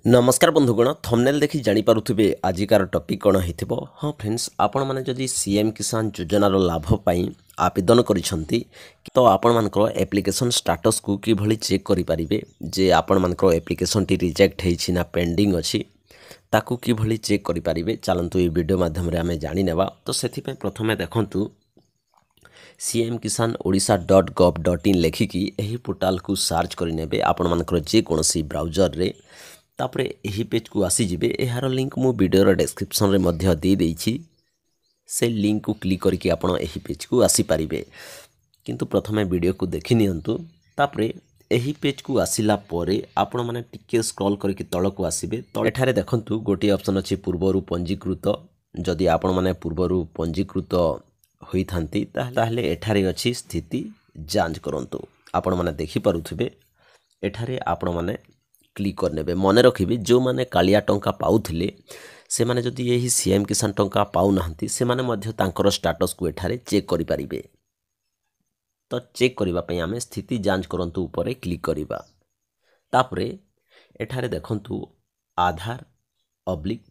नमस्कार बंधुगण थंबनेल देखि जानी पारुथिबे आजिकार टॉपिक कोन हेतिबो। हाँ फ्रेंड्स, आपण माने जदि सीएम किसान योजनार लाभ पई आवेदन करिसंती तो आपण मानकर एप्लिकेशन स्टेटस को कि भली चेक करि परिबे जे आपण मानकर एप्लिकेशन टी रिजेक्ट हेछि ना पेंडिंग अछि ताकू कि भली चेक करि परिबे। चलंतु ए वीडियो माध्यम रे हमें जानि नेबा। तो सेथि पे प्रथमे देखंतु सीएम किसान odisha.gov.in लेखिकी एही पोर्टाल को सर्च करि नेबे आपण मानकर जे कोनसी ब्राउजर रे। तापरे एही पेज को आसी जिबे। एहार लिंक मु वीडियो डिस्क्रिप्शन रे मध्य दे देइछि। से लिंक को क्लिक करके आपण एही पेज को आसी परिबे। किंतु प्रथमे वीडियो को देखि नियंतु। तापरे एही पेज को आसिला परे आपण माने टिके स्क्रॉल करके तळ को आसीबे। तो एठारे देखंतु गोटी ऑप्शन अछि पूर्वरु पंजीकृत। जदि आपण माने पूर्वरु पंजीकृत होई थांती ताहले एठारे अछि स्थिति जांच करंतु। आपण माने देखि पारुथिबे एठारे आपण माने क्लिक करनेबे। मन रखिबे जो माने कालिया टंका पाउथिले से माने जदि यही सीएम किसान टंका पाउ नाहंती से माने मध्य तांकर स्टेटस को एठारे चेक करि परिबे। तो चेक करिबा पई हमें स्थिति जांच करंतु ऊपर क्लिक करिबा। तापरे एठारे देखंतु आधार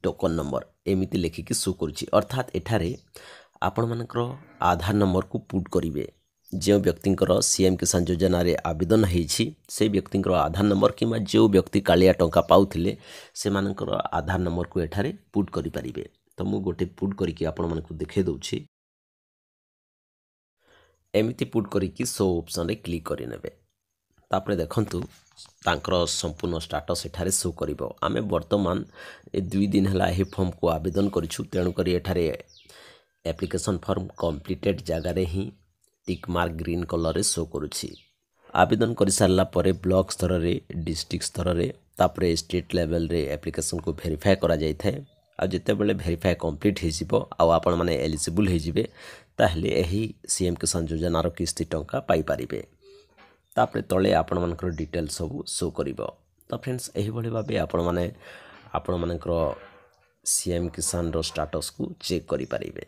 टोकन नंबर एमिति लेखिकी शो करूछि। अर्थात एठारे आपण मानकर आधार नंबर को पुट करिवे। जो व्यक्तिंकर सीएम किसान योजना रे आवेदन हेछि से व्यक्तिंकर आधार नंबर किमा जो व्यक्ति कालिया टंका पाउथिले से मानकर आधार नंबर को एठारे पुट करि परिबे। तो मु गोटे पुट करिकि आपण मानकु देखे दउछि। एमिति पुट करिकि शो ऑप्शन रे क्लिक करि नेबे। तापरे देखंतु तांकर संपूर्ण स्टेटस एठारे शो करिवो। आमे वर्तमान ए 2 दिन हला हे फॉर्म को आवेदन करिछु। तेणु करी एठारे एप्लिकेशन फॉर्म कंप्लीटेड जगह रे ही टिक मार्क ग्रीन कलर रे शो करूछि। आवेदन करि सारला परे ब्लॉक स्तर रे डिस्ट्रिक्ट स्तर रे तापरे स्टेट लेवल रे एप्लिकेशन को वेरीफाई करा जाय थाए। आ जते बेले वेरीफाई कंप्लीट हे जिवो आ आपण माने एलिजिबल हे जिवे ताहले एही सीएम किसान योजना रो किस्ती टंका पाई परिबे। तापरे तळे आपण मानकर डिटेल सब शो करिवो। तो फ्रेंड्स एही भली भाबे आपण मानकर सीएम किसान रो स्टेटस को चेक करि परिबे।